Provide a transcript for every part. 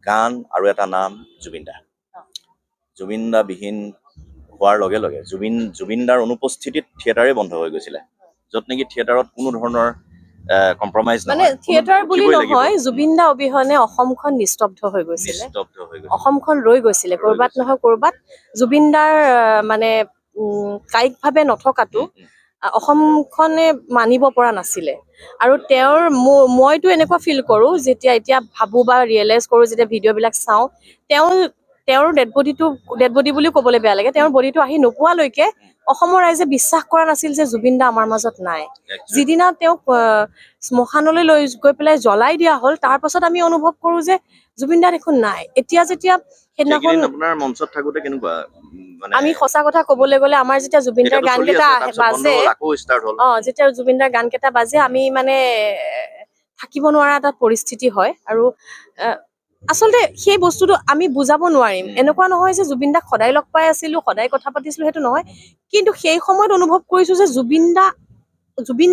গান আৰু এটা নাম জুবিন দা। জুবিন দা বিহীন হোৱাৰ লগে লগে জুবিন দাৰ অনুপস্থিতিত থিয়েটাৰে বন্ধ হৈ গৈছিলে, য'ত নেকি থিয়েটাৰত কোনো ধৰণৰ কম্প্ৰমাইজ মানে থিয়েটাৰ বুলি নহয়, জুবিন দা অবিহনে অসমখন নিস্তব্ধ হৈ গৈছিলে, অসমখন ৰৈ গৈছিলে ক'ৰবাত নহয় ক'ৰবাত। জুবিন দাৰ মানে কায়িকভাৱে নথকাটো অসমখনে মানিব পৰা নাছিলে। আৰু মইতো এনেকুৱা ফিল কৰোঁ, এতিয়া ভাবোঁ বা ৰিয়েলাইজ কৰোঁ, যেতিয়া ভিডিঅ'বিলাক চাওঁ, তেওঁৰ ডেড বডি বুলিও ক'বলৈ বেয়া লাগে, তেওঁৰ বডিটো আহি নোপোৱালৈকে অসমৰ ৰাইজে বিশ্বাস কৰা নাছিল যে জুবিন দা আমাৰ মাজত নাই। যিদিনা তেওঁক শ্মশানলৈ লৈ গৈ পেলাই জ্বলাই দিয়া হ'ল, তাৰ পাছত আমি অনুভৱ কৰোঁ যে জুবিন দা দেখোন নাই। এতিয়া যেতিয়া সেইদিনাখন মঞ্চত থাকোঁতে কেনেকুৱা আমি সঁচা কথা ক'বলৈ গ'লে, আমাৰ যেতিয়া জুবিন দাৰ গান কেইটা বাজে, যেতিয়া জুবিন দাৰ গান কেইটা বাজে, আমি মানে থাকিব নোৱাৰা এটা পৰিস্থিতি হয়। আৰু আচলতে সেই বস্তুটো আমি বুজাব নোৱাৰিম। এনেকুৱা নহয় যে জুবিন দাক সদায় লগ পাই আছিলো, সদায় কথা পাতিছিলো, সেইটো নহয়। কিন্তু সেই সময়ত অনুভৱ কৰিছো যে জুবিন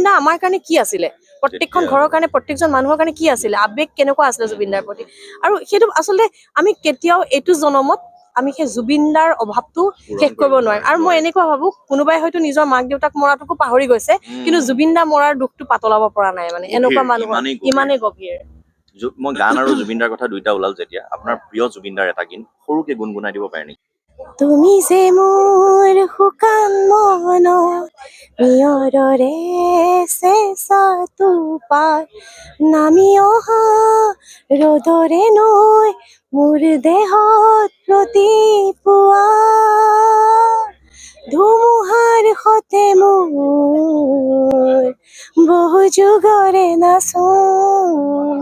দা আমাৰ কাৰণে কি আছিলে, প্ৰত্যেকখন ঘৰৰ কাৰণে, প্ৰত্যেকজন মানুহৰ কাৰণে কি আছিলে, আৱেগ কেনেকুৱা আছিলে জুবিন দাৰ প্ৰতি। আৰু সেইটো আচলতে আমি কেতিয়াও এইটো জনমত আমি সেই জুবিন দাৰ অভাৱটো শেষ কৰিব নোৱাৰিম। আৰু মই এনেকুৱা ভাবো, কোনোবাই হয়তো নিজৰ মাক দেউতাক মৰাটোকো পাহৰি গৈছে, কিন্তু জুবিন দা মৰাৰ দুখটো পাতলাব পৰা নাই। মানে এনেকুৱা মানুহ ইমানেই গভীৰ। মই গান আৰু জুবিন দাৰ কথা দুইটা ওলাল যেতিয়া, আপোনাৰ প্ৰিয় জুবিন দাৰ এটা গীত সৰুকে গুণগুণাই দিব পাৰে নেকি? তুমি যে মোৰ শুকান মনত নিয়ৰৰে চেঁচাটো পাৰ নামি অহা ৰ'দৰে নৈ মোৰ দেহত প্ৰতিপুৱা ধুমুহাৰ সতে মোৰ বহু যুগৰে নাচোন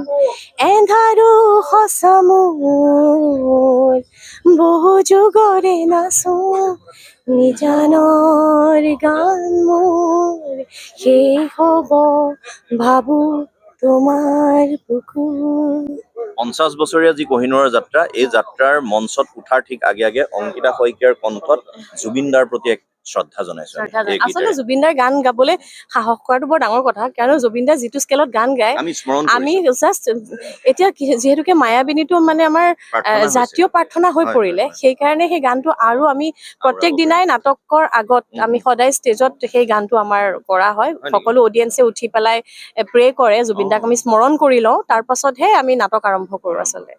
এন্ধাৰো সঁচা মোৰ বহু যুগৰে নাচোন নিজানৰ গান মোৰ শেষ হ'ব ভাবো তোমাৰ বুকুত। 50 বছৰীয়া যি কোহিনুৰৰ যাত্ৰা, এই যাত্ৰাৰ মঞ্চত উঠাৰ ঠিক আগে আগে অংকিতা শইকীয়াৰ কণ্ঠত জুবিন দাৰ প্ৰতি এক শ্ৰদ্ধা জনাইছো। আচলতে জুবিন দাৰ গান গাবলৈ সাহস কৰাটো বৰ ডাঙৰ কথা, কাৰণ জুবিন দাৰ যিটো স্কেলত গান গায়, আমি জাষ্ট এতিয়া যিহেতুকে মায়াবিনীটো মানে আমাৰ জাতীয় প্ৰাৰ্থনা হৈ পৰিলে, সেইকাৰণে সেই গানটো আৰু আমি প্ৰত্যেক দিনাই নাটকৰ আগত আমি সদায় ষ্টেজত সেই গানটো আমাৰ কৰা হয়। সকলো অডিয়েঞ্চে উঠি পেলাই প্ৰে কৰে, জুবিন দাক আমি স্মৰণ কৰি লওঁ, তাৰ পাছতহে আমি নাটক আৰম্ভ কৰোঁ আচলতে।